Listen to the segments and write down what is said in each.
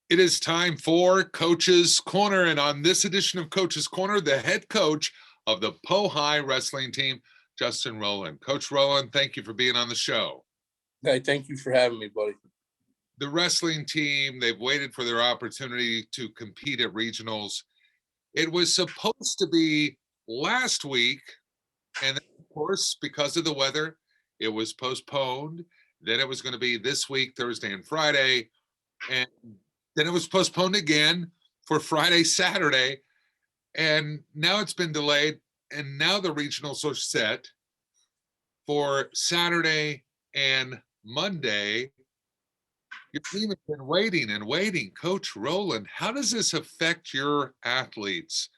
It is time for Coach's Corner, and on this edition of Coach's Corner, the head coach of the Po-Hi wrestling team, Justin Roland. Coach Roland, thank you for being on the show. Hey, thank you for having me, buddy. The wrestling team, they've waited for their opportunity to compete at regionals. It was supposed to be last week, and then, of course, because of the weather, it was postponed. Then it was going to be this week, Thursday and Friday, and then it was postponed again for Friday, Saturday, and now it's been delayed, and now the regionals are set for Saturday and Monday. Your team has been waiting and waiting. Coach Roland, how does this affect your athletes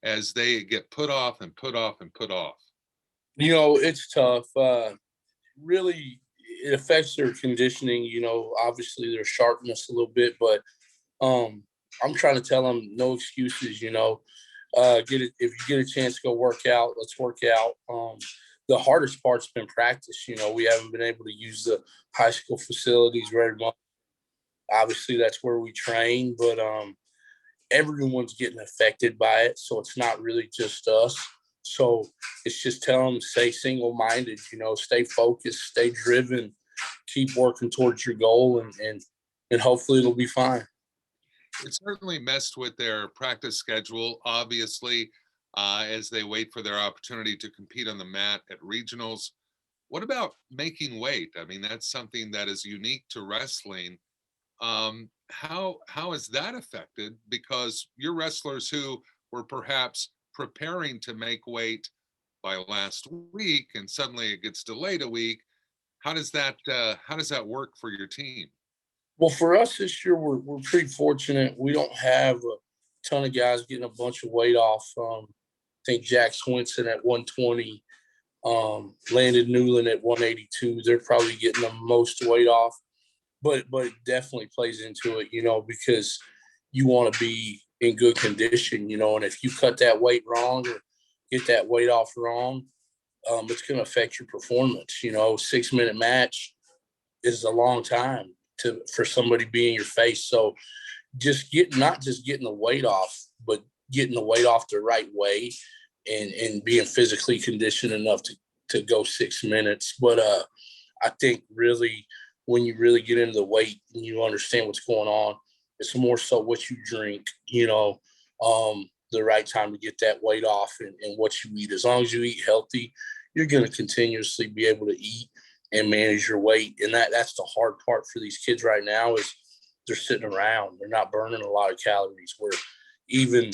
as they get put off and put off and put off? You know, it's tough. Really, it affects their conditioning. You know, obviously their sharpness a little bit, but I'm trying to tell them no excuses. You know, get it if you get a chance to go work out, let's work out. The hardest part's been practice. You know, we haven't been able to use the high school facilities very much. Obviously, that's where we train, but everyone's getting affected by it. So it's not really just us. So it's just telling them stay single-minded, you know, stay focused, stay driven, keep working towards your goal, and hopefully it'll be fine. It certainly messed with their practice schedule, obviously, as they wait for their opportunity to compete on the mat at regionals. What about making weight? I mean, that's something that is unique to wrestling. How is that affected? Because you're wrestlers who were perhaps preparing to make weight by last week, and suddenly it gets delayed a week. How does that work for your team? Well, for us this year, we're pretty fortunate. We don't have a ton of guys getting a bunch of weight off. I think Jack Swinson at 120, Landon Newland at 182. They're probably getting the most weight off, but it definitely plays into it, you know, because you want to be in good condition, you know, and if you cut that weight wrong or get that weight off wrong, it's going to affect your performance. You know, 6 minute match is a long time for somebody to be in your face. So not just getting the weight off, but getting the weight off the right way and being physically conditioned enough to go 6 minutes. But I think really when you really get into the weight and you understand what's going on, it's more so what you drink, you know, the right time to get that weight off and what you eat. As long as you eat healthy, you're going to continuously be able to eat and manage your weight. And that's the hard part for these kids right now is they're sitting around. They're not burning a lot of calories. Where even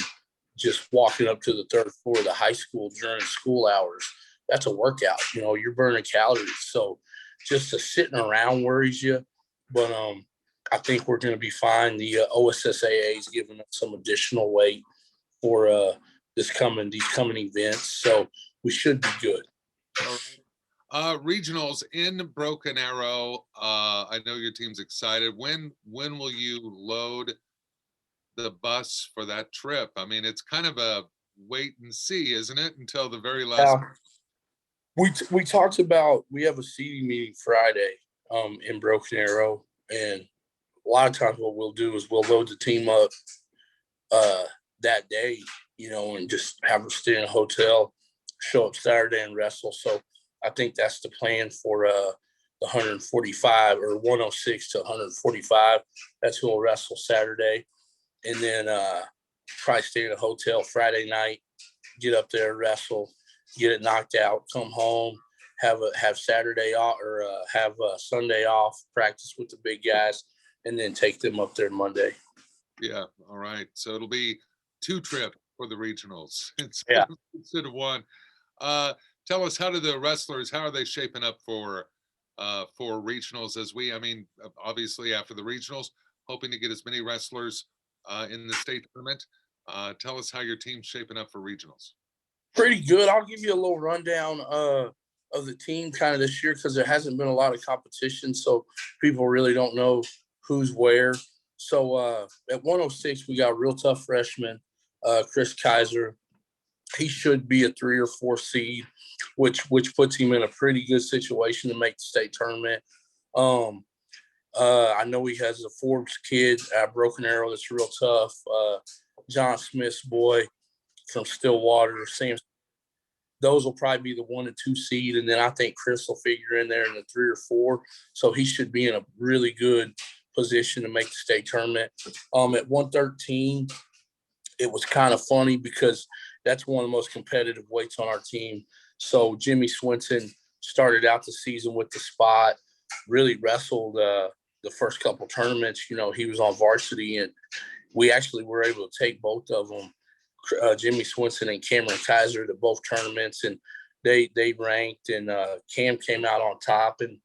just walking up to the third floor of the high school during school hours, that's a workout. You know, you're burning calories. So just the sitting around worries you. But I think we're going to be fine. The OSSAA is giving us some additional weight for these coming events. So we should be good. Regionals in Broken Arrow. I know your team's excited. When will you load the bus for that trip? I mean, it's kind of a wait and see, isn't it? Until the very last. We talked about we have a seating meeting Friday in Broken Arrow, and a lot of times what we'll do is we'll load the team up that day, you know, and just have them stay in a hotel, show up Saturday and wrestle. So I think that's the plan for the 145 or 106 to 145. That's who will wrestle Saturday. And then probably stay in a hotel Friday night, get up there, wrestle, get it knocked out, come home, have Saturday off or have Sunday off, practice with the big guys, and then take them up there Monday. Yeah. All right. So it'll be 2 trips for the regionals instead of 1. Tell us, how are they shaping up for regionals obviously after the regionals, hoping to get as many wrestlers in the state tournament. Tell us how your team's shaping up for regionals. Pretty good. I'll give you a little rundown of the team kind of this year because there hasn't been a lot of competition, so people really don't know who's where. So at 106, we got a real tough freshman, Chris Kaiser. He should be a 3 or 4 seed, which puts him in a pretty good situation to make the state tournament. I know he has a Forbes kid at Broken Arrow that's real tough. John Smith's boy from Stillwater, Sam. Those will probably be the 1 and 2 seed, and then I think Chris will figure in there in the 3 or 4. So he should be in a really good position to make the state tournament. At 113, it was kind of funny because that's one of the most competitive weights on our team. So Jimmy Swinson started out the season with the spot, really wrestled the first couple tournaments. You know, he was on varsity, and we actually were able to take both of them, Jimmy Swinson and Cameron Kaiser, to both tournaments, and they ranked, and Cam came out on top, and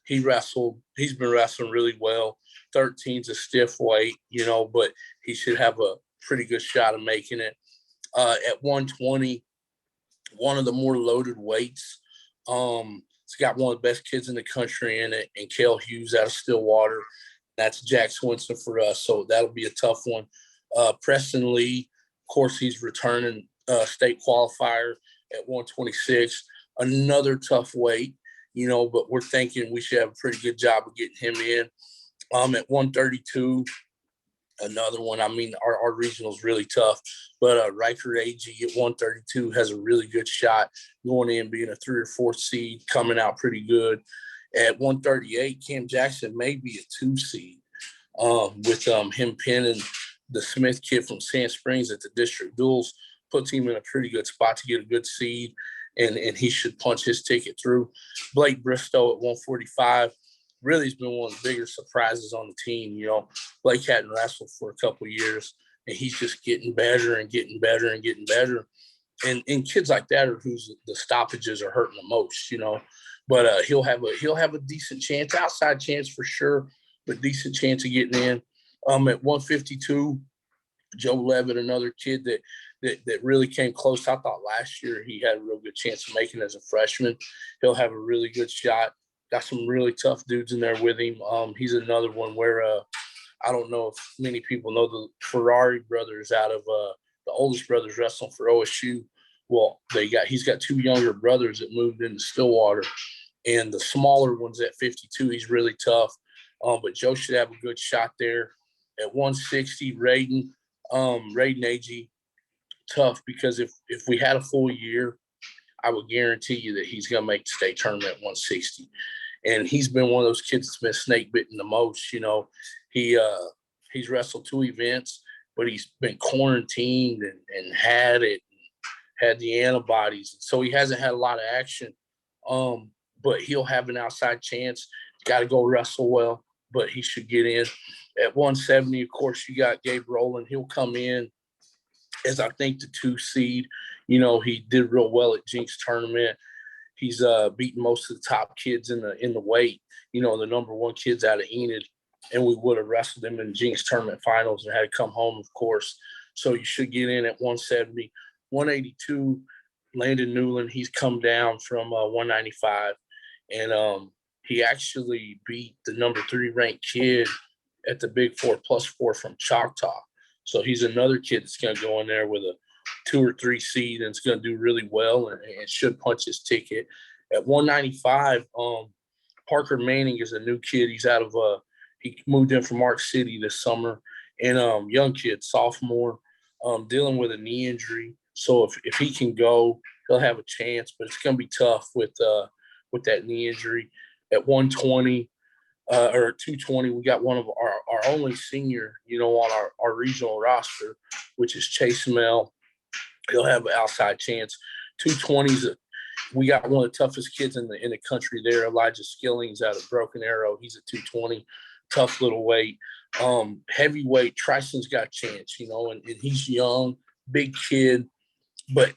he wrestled. He's been wrestling really well. 13's a stiff weight, you know, but he should have a pretty good shot of making it. At 120, one of the more loaded weights. It's got one of the best kids in the country in it, and Cale Hughes out of Stillwater. That's Jack Swinson for us, so that'll be a tough one. Preston Lee, of course, he's returning state qualifier at 126. Another tough weight, you know, but we're thinking we should have a pretty good job of getting him in. At 132, another one. I mean, our regional is really tough, but Riker AG at 132 has a really good shot going in, being a 3 or 4 seed, coming out pretty good. At 138, Cam Jackson may be a 2 seed with him pinning the Smith kid from Sand Springs at the district duels, puts him in a pretty good spot to get a good seed, and he should punch his ticket through. Blake Bristow at 145 really has been one of the bigger surprises on the team. You know, Blake hadn't wrestled for a couple of years, and he's just getting better and getting better and getting better. And kids like that are who's the stoppages are hurting the most, you know. But he'll have a decent chance, outside chance for sure, but decent chance of getting in. At 152, Joe Levitt, another kid that really came close. I thought last year he had a real good chance of making it as a freshman. He'll have a really good shot. Got some really tough dudes in there with him. He's another one where I don't know if many people know the Ferrari brothers out of the oldest brothers wrestling for OSU. Well, he's got 2 younger brothers that moved into Stillwater, and the smaller one's at 52. He's really tough, but Joe should have a good shot there. At 160, Raiden AG, tough, because if we had a full year, I would guarantee you that he's going to make the state tournament at 160. And he's been one of those kids that's been snake bitten the most. You know, he's wrestled 2 events, but he's been quarantined and had the antibodies. So he hasn't had a lot of action. But he'll have an outside chance. Got to go wrestle well, but he should get in. At 170, of course, you got Gabe Roland. He'll come in as, I think, the 2 seed. You know, he did real well at Jinx tournament. He's beaten most of the top kids in the weight, you know, the number 1 kids out of Enid, and we would have wrestled him in Jinx tournament finals and had to come home, of course. So you should get in at 170. 182, Landon Newland, he's come down from 195, and he actually beat the number 3 ranked kid at the Big 4+4 from Choctaw. So he's another kid that's going to go in there with a 2 or 3 seed and it's going to do really well and should punch his ticket. At 195, Parker Manning is a new kid. He's out of he moved in from Mark City this summer, and young kid, sophomore, dealing with a knee injury. So if he can go, he'll have a chance, but it's going to be tough with that knee injury. At 120 or 220, we got one of our only senior, you know, on our regional roster, which is Chase Mel. He'll have an outside chance. 220s, we got one of the toughest kids in the country there, Elijah Skillings out of Broken Arrow. He's a 220, tough little weight. Heavyweight, Tryson's got a chance, you know, and he's young, big kid. But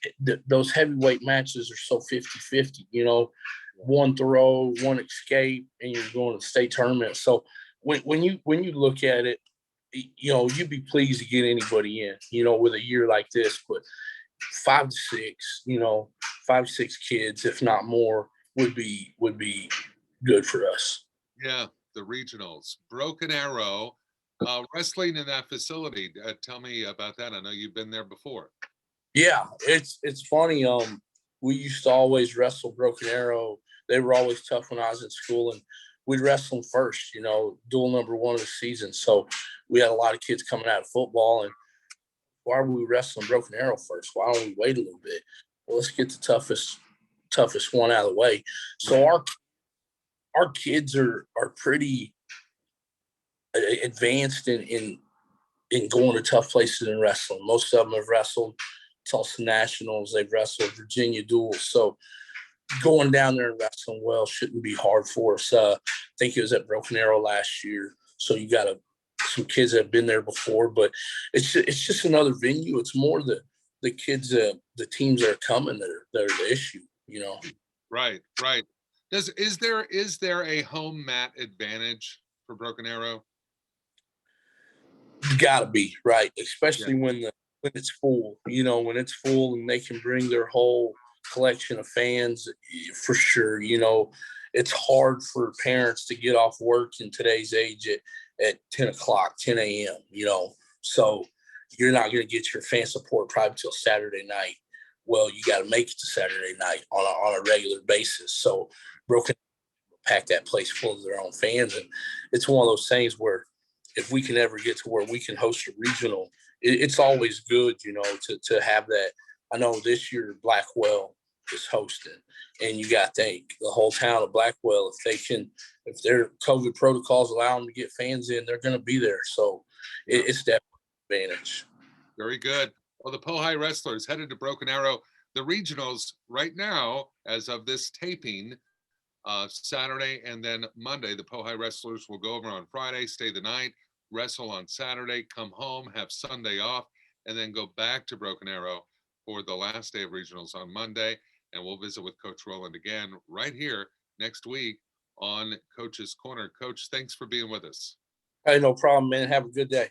those heavyweight matches are so 50-50, you know, one throw, one escape, and you're going to the state tournament. So when you look at it, you know, you'd be pleased to get anybody in, you know, with a year like this. But 5 to 6, you know, 5 to 6 kids, if not more, would be good for us. Yeah, the regionals. Broken Arrow, wrestling in that facility. Tell me about that. I know you've been there before. Yeah, it's funny. We used to always wrestle Broken Arrow. They were always tough when I was in school, and we'd wrestle them first, duel number one of the season. So we had a lot of kids coming out of football, and why are we wrestling Broken Arrow first? Why don't we wait a little bit? Well, let's get the toughest one out of the way. So our kids are pretty advanced in going to tough places in wrestling. Most of them have wrestled Tulsa Nationals. They've wrestled Virginia Duels. So going down there and wrestling well shouldn't be hard for us. I think it was at Broken Arrow last year. So you got some kids that have been there before, but it's just another venue. It's more the kids, the teams that are coming that are the issue, Right. Is there a home mat advantage for Broken Arrow? Gotta be, right, especially Yeah. when it's full. When it's full and they can bring their whole collection of fans, for sure. It's hard for parents to get off work in today's age at 10 o'clock, 10 a.m. So you're not going to get your fan support probably till Saturday night. Well, you got to make it to Saturday night on a regular basis. So Broken pack that place full of their own fans, and it's one of those things where if we can ever get to where we can host a regional, it's always good, to have that. I know this year Blackwell is hosting, and you got to think the whole town of Blackwell, if their COVID protocols allow them to get fans in, they're going to be there. So it's definitely an advantage. Very good. Well, the Pohai Wrestlers headed to Broken Arrow. The regionals right now, as of this taping, Saturday and then Monday, the Pohai Wrestlers will go over on Friday, stay the night, wrestle on Saturday, come home, have Sunday off, and then go back to Broken Arrow for the last day of regionals on Monday. And we'll visit with Coach Roland again right here next week on Coach's Corner. Coach, thanks for being with us. Hey, no problem, man. Have a good day.